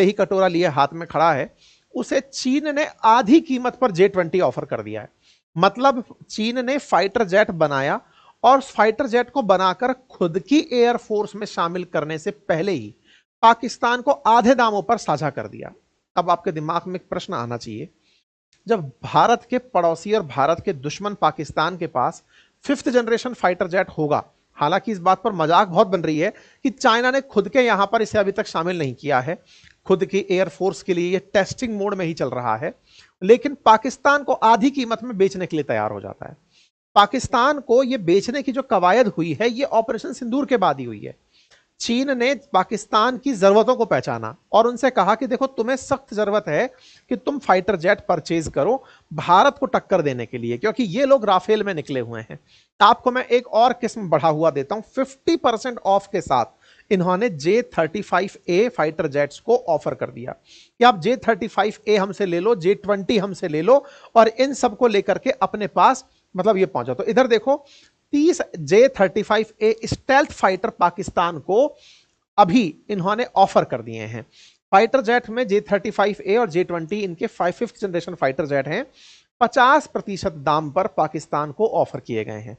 ही कटोरा लिए हाथ में खड़ा है, उसे चीन ने आधी कीमत पर J-20 ऑफर कर दिया है। मतलब चीन ने फाइटर जेट बनाया और फाइटर जेट को बनाकर खुद की एयरफोर्स में शामिल करने से पहले ही पाकिस्तान को आधे दामों पर साझा कर दिया। अब आपके दिमाग में एक प्रश्न आना चाहिए, जब भारत के पड़ोसी और भारत के दुश्मन पाकिस्तान के पास 5th जनरेशन फाइटर जेट होगा, हालांकि इस बात पर मजाक बहुत बन रही है कि चाइना ने खुद के यहां पर इसे अभी तक शामिल नहीं किया है, खुद की एयरफोर्स के लिए ये टेस्टिंग मोड में ही चल रहा है, लेकिन पाकिस्तान को आधी कीमत में बेचने के लिए तैयार हो जाता है। पाकिस्तान को यह बेचने की जो कवायद हुई है, ये ऑपरेशन सिंदूर के बाद ही हुई है। चीन ने पाकिस्तान की जरूरतों को पहचाना और उनसे कहा कि देखो, तुम्हें सख्त जरूरत है कि तुम फाइटर जेट परचेज करो भारत को टक्कर देने के लिए, क्योंकि ये लोग राफेल में निकले हुए हैं। आपको मैं एक और किस्म बढ़ा हुआ देता हूं, 50% ऑफ के साथ इन्होंने J-35A फाइटर जेट्स को ऑफर कर दिया कि आप J-35A हमसे ले लो, J-20 हमसे ले लो और इन सबको लेकर के अपने पास मतलब ये पहुंचा। तो इधर देखो, 30 J-35A स्टेल्थ फाइटर पाकिस्तान को अभी इन्होंने ऑफर कर दिए हैं। फाइटर जेट में J-35A और J-20 इनके 5th जनरेशन फाइटर जेट हैं, 50% दाम पर पाकिस्तान को ऑफर किए गए हैं।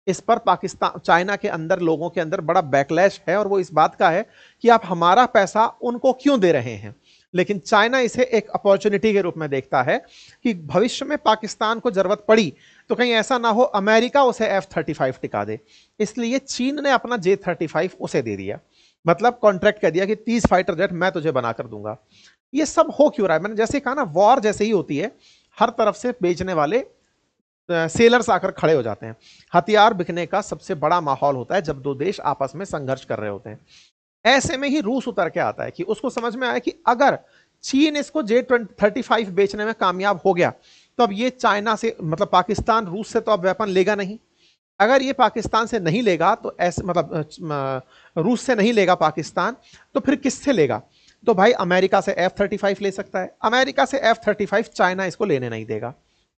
इस पर पाकिस्तान चाइना के अंदर लोगों के अंदर बड़ा बैकलैश है और वो इस बात का है कि आप हमारा पैसा उनको क्यों दे रहे हैं। लेकिन चाइना इसे एक अपॉर्चुनिटी के रूप में देखता है कि भविष्य में पाकिस्तान को जरूरत पड़ी तो कहीं ऐसा ना हो अमेरिका उसे F-35 टिका दे, इसलिए चीन ने अपना J-35 उसे दे दिया। मतलब कॉन्ट्रैक्ट कह दिया कि 30 फाइटर जेट मैं तुझे बनाकर दूंगा। ये सब हो क्यों रहा है? मैंने जैसे कहा ना, वॉर जैसे ही होती है, हर तरफ से बेचने वाले सेलर्स आकर खड़े हो जाते हैं। हथियार बिकने का सबसे बड़ा माहौल होता है जब दो देश आपस में संघर्ष कर रहे होते हैं। ऐसे में ही रूस उतर के आता है कि उसको समझ में आया कि अगर चीन इसको J-35 बेचने में कामयाब हो गया तो अब ये चाइना से मतलब पाकिस्तान रूस से तो अब वेपन लेगा नहीं। अगर ये पाकिस्तान से नहीं लेगा तो ऐसे मतलब रूस से नहीं लेगा पाकिस्तान, तो फिर किससे लेगा? तो भाई अमेरिका से F-35 ले सकता है। अमेरिका से F-35 चाइना इसको लेने नहीं देगा।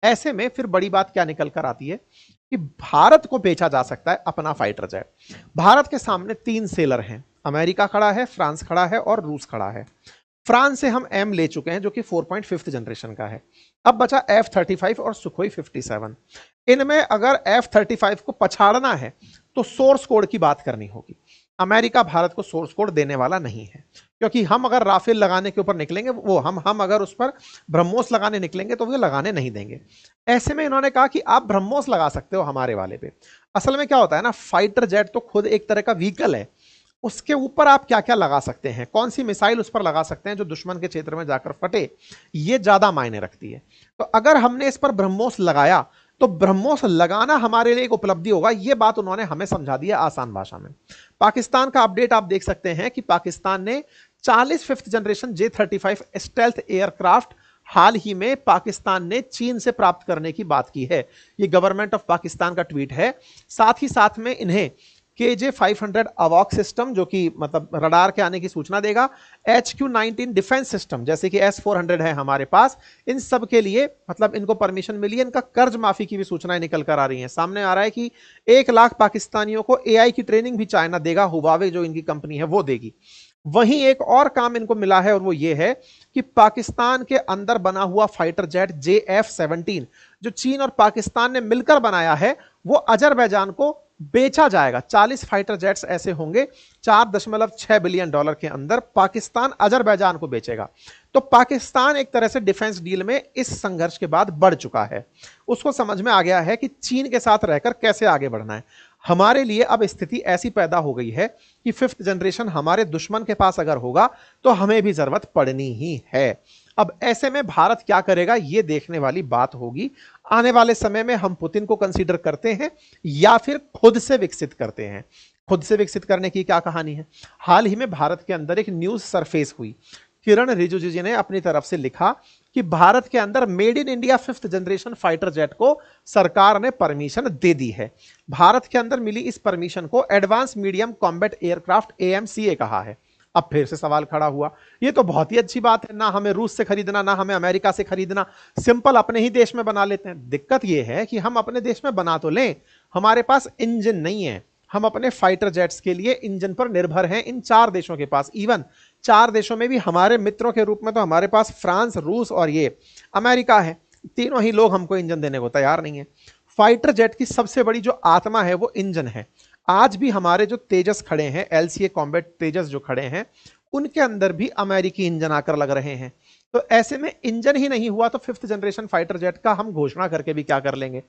ऐसे में फिर बड़ी बात क्या निकल कर आती है कि भारत को बेचा जा सकता है अपना फाइटर जेट। भारत के सामने 3 सेलर हैं, अमेरिका खड़ा है, फ्रांस खड़ा है और रूस खड़ा है। फ्रांस से हम M ले चुके हैं जो कि 4.5th जनरेशन का है। अब बचा F-35 और सुखोई 57। इनमें अगर F-35 को पछाड़ना है तो सोर्स कोड की बात करनी होगी। अमेरिका भारत को सोर्स कोड देने वाला नहीं है, क्योंकि हम अगर राफेल लगाने के ऊपर निकलेंगे, वो हम अगर उस पर ब्रह्मोस लगाने निकलेंगे तो वो लगाने नहीं देंगे। ऐसे में इन्होंने कहा कि आप ब्रह्मोस लगा सकते हो हमारे वाले पे। असल में क्या होता है ना, फाइटर जेट तो खुद एक तरह का व्हीकल है, उसके ऊपर आप क्या क्या लगा सकते हैं, कौन सी मिसाइल उस पर लगा सकते हैं जो दुश्मन के क्षेत्र में जाकर फटे, ये ज्यादा मायने रखती है। तो अगर हमने इस पर ब्रह्मोस लगाया तो ब्रह्मोस लगाना हमारे लिए एक उपलब्धि होगा। यह बात उन्होंने हमें समझा दिया आसान भाषा में। पाकिस्तान का अपडेट आप देख सकते हैं कि पाकिस्तान ने 40 5th generation J-35 stealth aircraft हाल ही में पाकिस्तान ने चीन से प्राप्त करने की बात की है। यह गवर्नमेंट ऑफ पाकिस्तान का ट्वीट है। साथ ही साथ में इन्हें KJ-500 अवॉक सिस्टम जो कि मतलब रडार के आने की सूचना देगा, HQ-19 डिफेंस सिस्टम जैसे कि S-400 है हमारे पास, इन सब के लिए मतलब इनको परमिशन मिली है। इनका कर्ज माफी की भी सूचनाएं निकल कर आ रही हैं। सामने आ रहा है कि 1 लाख पाकिस्तानियों को AI की ट्रेनिंग भी चाइना देगा, हुवावे जो इनकी कंपनी है वो देगी। वहीं एक और काम इनको मिला है और वो ये है कि पाकिस्तान के अंदर बना हुआ फाइटर जेट JF-17 जो चीन और पाकिस्तान ने मिलकर बनाया है, वो अजरबैजान को बेचा जाएगा। 40 फाइटर जेट्स ऐसे होंगे, $4.6 बिलियन के अंदर पाकिस्तान अजरबैजान को बेचेगा। तो पाकिस्तान एक तरह से डिफेंस डील में इस संघर्ष के बाद बढ़ चुका है। उसको समझ में आ गया है कि चीन के साथ रहकर कैसे आगे बढ़ना है। हमारे लिए अब स्थिति ऐसी पैदा हो गई है कि 5th जनरेशन हमारे दुश्मन के पास अगर होगा तो हमें भी जरूरत पड़नी ही है। अब ऐसे में भारत क्या करेगा, यह देखने वाली बात होगी। आने वाले समय में हम पुतिन को कंसीडर करते हैं या फिर खुद से विकसित करते हैं। खुद से विकसित करने की क्या कहानी है, हाल ही में भारत के अंदर एक न्यूज सरफेस हुई। किरण रिजिजू जी ने अपनी तरफ से लिखा कि भारत के अंदर made in India 5th generation fighter jet को सरकार ने परमिशन दे दी है। भारत के अंदर मिली इस परमिशन को advance medium combat aircraft AMCA कहा है। अब फिर से सवाल खड़ा हुआ, ये तो बहुत ही अच्छी बात है, ना हमें रूस से खरीदना ना हमें अमेरिका से खरीदना, सिंपल अपने ही देश में बना लेते हैं। दिक्कत यह है कि हम अपने देश में बना तो लें, हमारे पास इंजन नहीं है। हम अपने फाइटर जेट्स के लिए इंजन पर निर्भर हैं इन 4 देशों के पास। इवन 4 देशों में भी हमारे मित्रों के रूप में तो हमारे पास फ्रांस, रूस और ये अमेरिका है। तीनों ही लोग हमको इंजन देने को तैयार नहीं है। फाइटर जेट की सबसे बड़ी जो आत्मा है वो इंजन है। आज भी हमारे जो तेजस खड़े हैं, एलसीए कॉम्बैट तेजस जो खड़े हैं, उनके अंदर भी अमेरिकी इंजन आकर लग रहे हैं। तो ऐसे में इंजन ही नहीं हुआ तो 5th जनरेशन फाइटर जेट का हम घोषणा करके भी क्या कर लेंगे।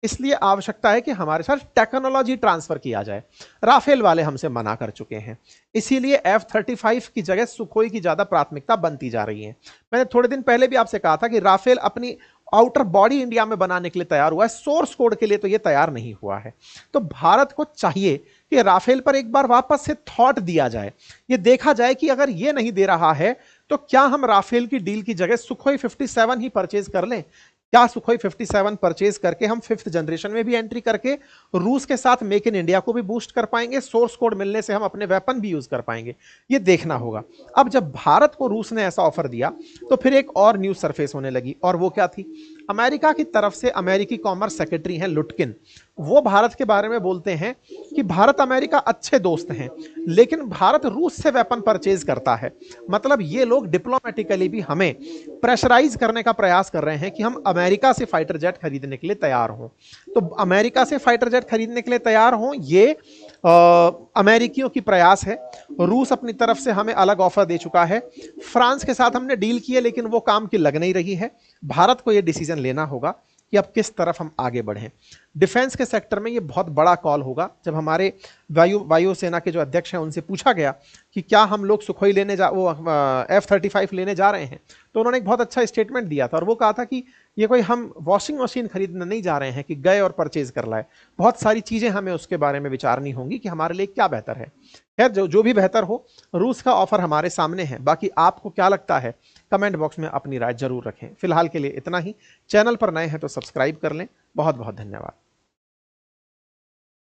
इसलिए आवश्यकता है कि हमारे साथ टेक्नोलॉजी ट्रांसफर किया जाए। राफेल वाले हमसे मना कर चुके हैं, इसीलिए F-35 की जगह सुखोई की ज्यादा प्राथमिकता बनती जा रही है। मैंने थोड़े दिन पहले भी आपसे कहा था कि राफेल अपनी आउटर बॉडी इंडिया में बनाने के लिए तैयार हुआ है, सोर्स कोड के लिए तो यह तैयार नहीं हुआ है। तो भारत को चाहिए कि राफेल पर एक बार वापस से थॉट दिया जाए, ये देखा जाए कि अगर ये नहीं दे रहा है तो क्या हम राफेल की डील की जगह सुखोई 57 ही परचेज कर लें। क्या सुखोई 57 परचेज करके हम 5th जनरेशन में भी एंट्री करके रूस के साथ मेक इन इंडिया को भी बूस्ट कर पाएंगे, सोर्स कोड मिलने से हम अपने वेपन भी यूज कर पाएंगे, ये देखना होगा। अब जब भारत को रूस ने ऐसा ऑफर दिया तो फिर एक और न्यूज सरफेस होने लगी, और वो क्या थी, अमेरिका की तरफ से अमेरिकी कॉमर्स सेक्रेटरी हैं लुटकिन, वो भारत के बारे में बोलते हैं कि भारत अमेरिका अच्छे दोस्त हैं, लेकिन भारत रूस से वेपन परचेज करता है। मतलब ये लोग डिप्लोमेटिकली भी हमें प्रेशराइज करने का प्रयास कर रहे हैं कि हम अमेरिका से फाइटर जेट खरीदने के लिए तैयार हों। तो अमेरिका से फाइटर जेट खरीदने के लिए तैयार हों, ये अमेरिकियों की प्रयास है। रूस अपनी तरफ से हमें अलग ऑफर दे चुका है। फ्रांस के साथ हमने डील की है, लेकिन वो काम की लग नहीं रही है। भारत को यह डिसीजन लेना होगा कि अब किस तरफ हम आगे बढ़ें। डिफेंस के सेक्टर में ये बहुत बड़ा कॉल होगा। जब हमारे वायुसेना के जो अध्यक्ष हैं उनसे पूछा गया कि क्या हम लोग सुखोई लेने F-35 लेने जा रहे हैं, तो उन्होंने एक बहुत अच्छा स्टेटमेंट दिया था, और वो कहा था कि ये कोई हम वॉशिंग मशीन खरीदने नहीं जा रहे हैं कि गए और परचेज कर लाए। बहुत सारी चीजें हमें उसके बारे में विचारनी होंगी कि हमारे लिए क्या बेहतर है। खैर, जो भी बेहतर हो, रूस का ऑफर हमारे सामने है। बाकी आपको क्या लगता है, कमेंट बॉक्स में अपनी राय जरूर रखें। फिलहाल के लिए इतना ही। चैनल पर नए हैं तो सब्सक्राइब कर लें। बहुत बहुत धन्यवाद।